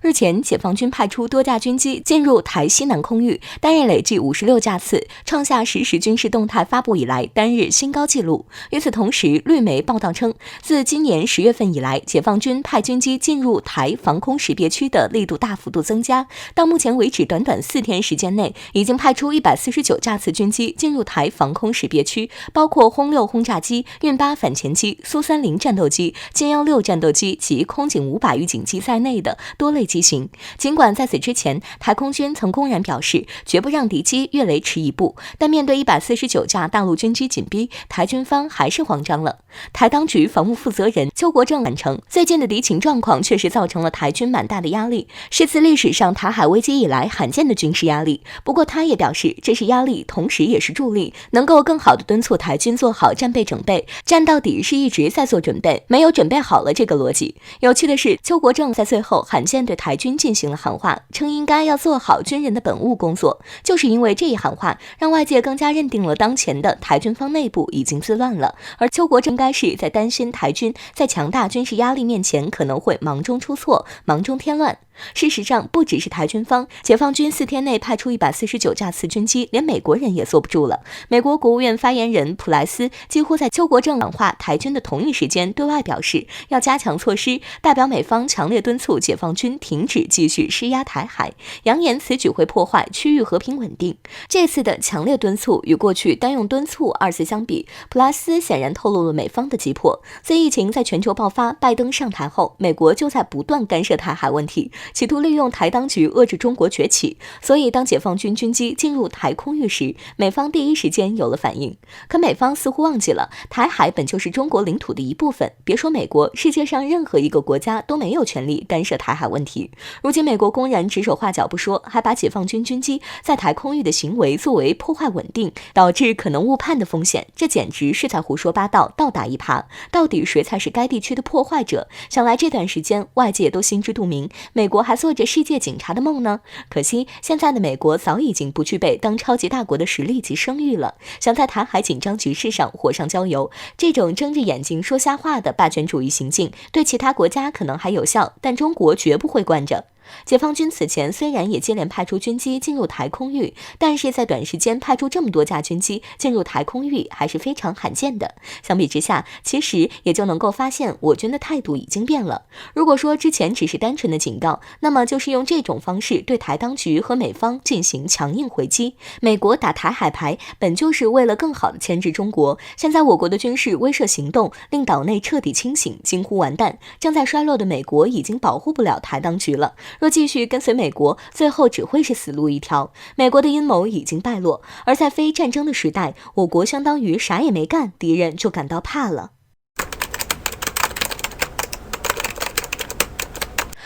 日前，解放军派出多架军机进入台西南空域，单日累计56架次，创下实时军事动态发布以来单日新高纪录。与此同时，绿媒报道称，自今年10月份以来，解放军派军机进入台防空识别区的力度大幅度增加，到目前为止，短短4天时间内，已经派出149架次军机进入台防空识别区，包括轰6轰炸机、运8反潜机、苏30战斗机、歼16战斗机及空警500预警机在内的多类机型。尽管在此之前，台空军曾公然表示绝不让敌机越雷池一步，但面对149架大陆军机紧逼，台军方还是慌张了。台当局防务负责人邱国正坦承，最近的敌情状况确实造成了台军蛮大的压力，是自历史上台海危机以来罕见的军事压力。不过他也表示，这是压力，同时也是助力，能够更好地敦促台军做好战备准备。战到底是一直在做准备，没有准备好了这个逻辑。有趣的是，邱国正在最后罕见对台军进行了喊话，称应该要做好军人的本务工作。就是因为这一喊话，让外界更加认定了当前的台军方内部已经自乱了，而邱国正应该是在担心台军在强大军事压力面前可能会忙中出错，忙中添乱。事实上，不只是台军方，解放军4天内派出149架次军机，连美国人也坐不住了。美国国务院发言人普莱斯几乎在邱国正喊话台军的同一时间，对外表示要加强措施，代表美方强烈敦促解放军停止继续施压台海，扬言此举会破坏区域和平稳定。这次的强烈敦促与过去单用敦促二字相比，普莱斯显然透露了美方的急迫。自疫情在全球爆发，拜登上台后，美国就在不断干涉台海问题，企图利用台当局遏制中国崛起，所以当解放军军机进入台空域时，美方第一时间有了反应。可美方似乎忘记了，台海本就是中国领土的一部分，别说美国，世界上任何一个国家都没有权利干涉台海问题。如今美国公然指手画脚不说，还把解放军军机在台空域的行为作为破坏稳定，导致可能误判的风险，这简直是在胡说八道，倒打一耙。到底谁才是该地区的破坏者？想来这段时间外界都心知肚明，美国还做着世界警察的梦呢。可惜现在的美国早已经不具备当超级大国的实力及声誉了，想在台海紧张局势上火上浇油，这种睁着眼睛说瞎话的霸权主义行径，对其他国家可能还有效，但中国绝不会惯着。解放军此前虽然也接连派出军机进入台空域，但是在短时间派出这么多架军机进入台空域还是非常罕见的。相比之下，其实也就能够发现我军的态度已经变了。如果说之前只是单纯的警告，那么就是用这种方式对台当局和美方进行强硬回击。美国打台海牌本就是为了更好的牵制中国，现在我国的军事威慑行动令岛内彻底清醒，惊呼完蛋，正在衰落的美国已经保护不了台当局了。若继续跟随美国，最后只会是死路一条。美国的阴谋已经败落，而在非战争的时代，我国相当于啥也没干，敌人就感到怕了。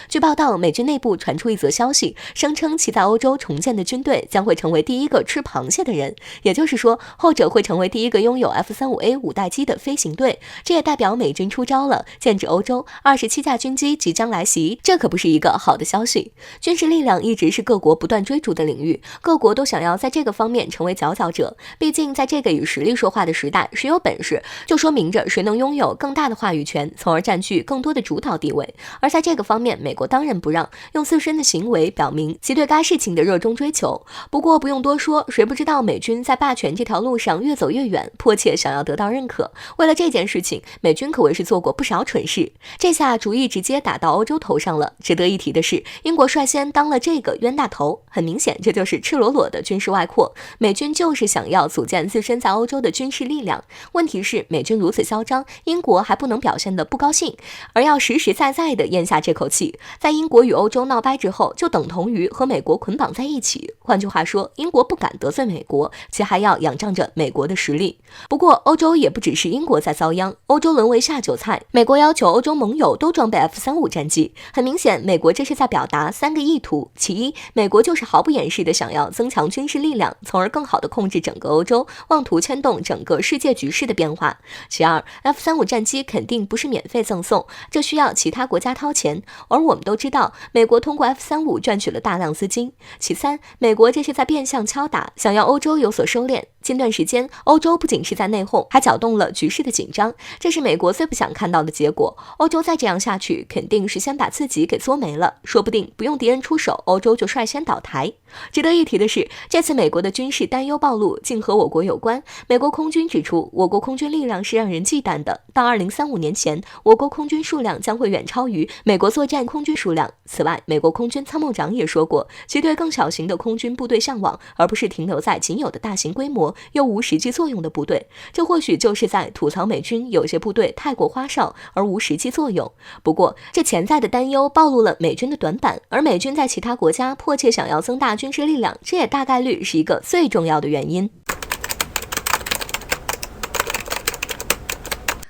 据报道，美军内部传出一则消息，声称其在欧洲重建的军队将会成为第一个吃螃蟹的人，也就是说，后者会成为第一个拥有 F-35A 五代机的飞行队。这也代表美军出招了，剑指欧洲，27架军机即将来袭，这可不是一个好的消息。军事力量一直是各国不断追逐的领域，各国都想要在这个方面成为佼佼者。毕竟，在这个以实力说话的时代，谁有本事，就说明着谁能拥有更大的话语权，从而占据更多的主导地位。而在这个方面，美国当仁不让，用自身的行为表明其对该事情的热衷追求。不过不用多说，谁不知道美军在霸权这条路上越走越远，迫切想要得到认可。为了这件事情，美军可谓是做过不少蠢事。这下主意直接打到欧洲头上了。值得一提的是，英国率先当了这个冤大头，很明显，这就是赤裸裸的军事外扩。美军就是想要组建自身在欧洲的军事力量。问题是，美军如此嚣张，英国还不能表现得不高兴，而要实实在在地咽下这口气。在英国与欧洲闹掰之后，就等同于和美国捆绑在一起。换句话说，英国不敢得罪美国，且还要仰仗着美国的实力。不过，欧洲也不只是英国在遭殃，欧洲沦为下酒菜。美国要求欧洲盟友都装备 F-35战机，很明显，美国这是在表达3个意图：其一，美国就是毫不掩饰地想要增强军事力量，从而更好地控制整个欧洲，妄图牵动整个世界局势的变化；其二， F-35战机肯定不是免费赠送，这需要其他国家掏钱，而我们都知道，美国通过 F-35赚取了大量资金。其三，美国这是在变相敲打，想要欧洲有所收敛。近段时间，欧洲不仅是在内讧，还搅动了局势的紧张，这是美国最不想看到的结果。欧洲再这样下去，肯定是先把自己给作没了，说不定不用敌人出手，欧洲就率先倒台。值得一提的是，这次美国的军事担忧暴露，竟和我国有关。美国空军指出，我国空军力量是让人忌惮的，到2035年前，我国空军数量将会远超于美国作战空军数量。此外，美国空军参谋长也说过，其对更小型的空军部队向往，而不是停留在仅有的大型规模又无实际作用的部队。这或许就是在吐槽美军有些部队太过花哨而无实际作用。不过，这潜在的担忧暴露了美军的短板，而美军在其他国家迫切想要增大军事力量，这也大概率是一个最重要的原因。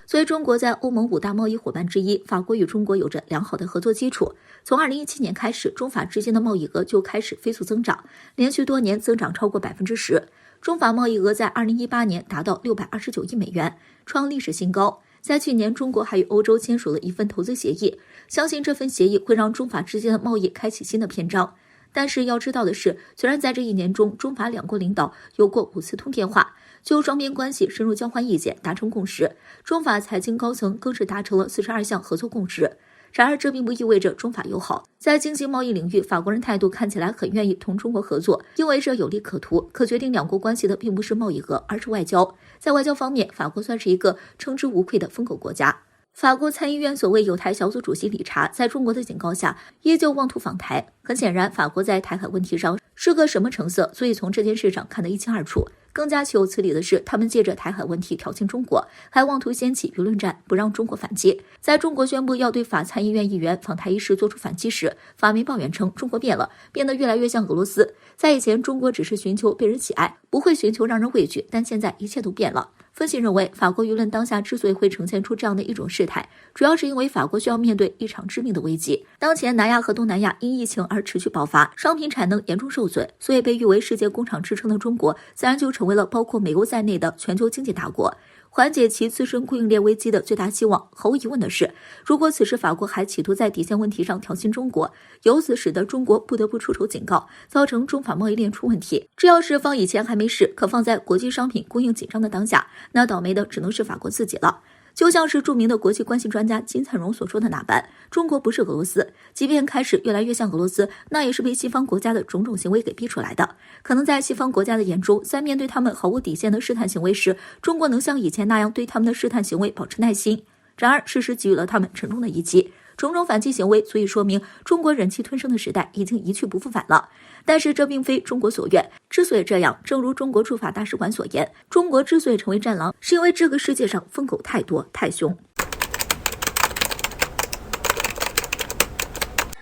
作为中国在欧盟5大贸易伙伴之一，法国与中国有着良好的合作基础。从2017年开始，中法之间的贸易额就开始飞速增长，连续多年增长超过10%。中法贸易额在2018年达到629亿美元，创历史新高。在去年，中国还与欧洲签署了一份投资协议，相信这份协议会让中法之间的贸易开启新的篇章。但是要知道的是，虽然在这一年中，中法两国领导有过5次通电话，就双边关系深入交换意见，达成共识。中法财经高层更是达成了42项合作共识。然而，这并不意味着中法友好。在经济贸易领域，法国人态度看起来很愿意同中国合作，因为这有利可图。可决定两国关系的并不是贸易额，而是外交。在外交方面，法国算是一个称之无愧的疯狗国家。法国参议院所谓友台小组主席理查，在中国的警告下，依旧妄图访台。很显然，法国在台海问题上是个什么成色，所以从这件事上看得一清二楚。更加岂有此理的是，他们借着台海问题挑衅中国，还妄图掀起舆论战，不让中国反击。在中国宣布要对法参议院议员访台一事做出反击时，法媒抱怨称中国变了，变得越来越像俄罗斯。在以前，中国只是寻求被人喜爱，不会寻求让人畏惧，但现在一切都变了。分析认为，法国舆论当下之所以会呈现出这样的一种事态，主要是因为法国需要面对一场致命的危机。当前南亚和东南亚因疫情而持续爆发，商品产能严重受损，所以被誉为世界工厂之称的中国，自然就成为了包括美国在内的全球经济大国。缓解其自身供应链危机的最大希望，毫无疑问的是，如果此时法国还企图在底线问题上挑衅中国，由此使得中国不得不出手警告，造成中法贸易链出问题。这要是放以前还没事，可放在国际商品供应紧张的当下，那倒霉的只能是法国自己了。就像是著名的国际关系专家金灿荣所说的那般，中国不是俄罗斯，即便开始越来越像俄罗斯，那也是被西方国家的种种行为给逼出来的。可能在西方国家的眼中，在面对他们毫无底线的试探行为时，中国能像以前那样对他们的试探行为保持耐心。然而事实给予了他们沉重的一击，种种反击行为足以说明中国忍气吞声的时代已经一去不复返了。但是这并非中国所愿，之所以这样，正如中国驻法大使馆所言，中国之所以成为战狼，是因为这个世界上疯狗太多太凶。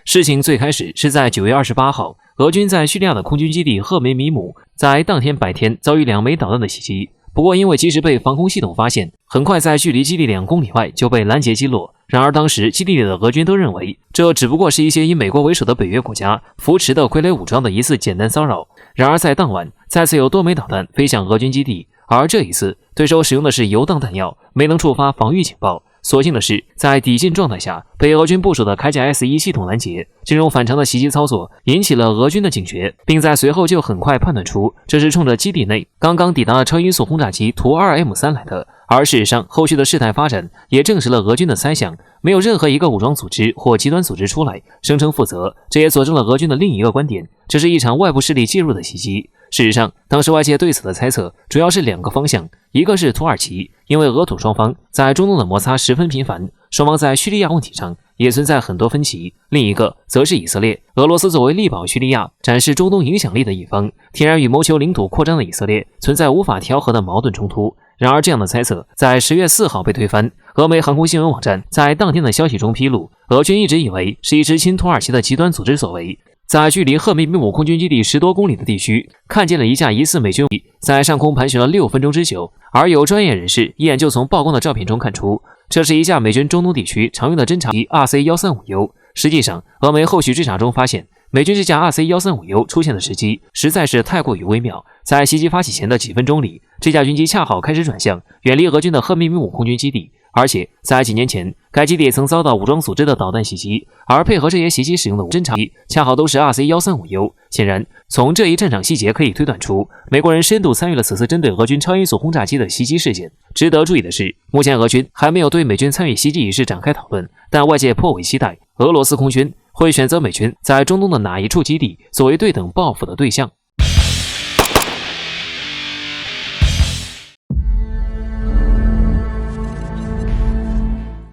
事情最开始是在9月28号，俄军在叙利亚的空军基地赫梅米姆在当天白天遭遇2枚导弹的袭击，不过因为及时被防空系统发现，很快在距离基地2公里外就被拦截击落。然而当时基地里的俄军都认为，这只不过是一些以美国为首的北约国家扶持的傀儡武装的一次简单骚扰。然而在当晚，再次有多枚导弹飞向俄军基地，而这一次对手使用的是游荡弹药，没能触发防御警报。所幸的是，在抵近状态下被俄军部署的铠甲 S1 系统拦截，这种反常的袭击操作引起了俄军的警觉，并在随后就很快判断出这是冲着基地内刚刚抵达的超音速轰炸机图 2M3 来的。而事实上，后续的事态发展也证实了俄军的猜想，没有任何一个武装组织或极端组织出来声称负责，这也佐证了俄军的另一个观点，这是一场外部势力介入的袭击。事实上，当时外界对此的猜测主要是2个方向，一个是土耳其，因为俄土双方在中东的摩擦十分频繁，双方在叙利亚问题上也存在很多分歧；另一个则是以色列。俄罗斯作为力保叙利亚、展示中东影响力的一方，天然与谋求领土扩张的以色列存在无法调和的矛盾冲突。然而这样的猜测在10月4号被推翻。俄媒航空新闻网站在当天的消息中披露，俄军一直以为是一支亲土耳其的极端组织所为，在距离赫梅米姆空军基地10多公里的地区，看见了一架疑似美军在上空盘旋了6分钟之久，而有专业人士一眼就从曝光的照片中看出，这是一架美军中东地区常用的侦察机 RC-135U。实际上，俄媒后续追查中发现，美军这架 RC-135U 出现的时机实在是太过于微妙。在袭击发起前的几分钟里，这架军机恰好开始转向，远离俄军的赫梅米姆空军基地。而且在几年前，该基地曾遭到武装组织的导弹袭击，而配合这些袭击使用的侦察机恰好都是 RC-135U。显然，从这一战场细节可以推断出，美国人深度参与了此次针对俄军超音速轰炸机的袭击事件。值得注意的是，目前俄军还没有对美军参与袭击一事展开讨论，但外界颇为期待俄罗斯空军会选择美军在中东的哪一处基地作为对等报复的对象。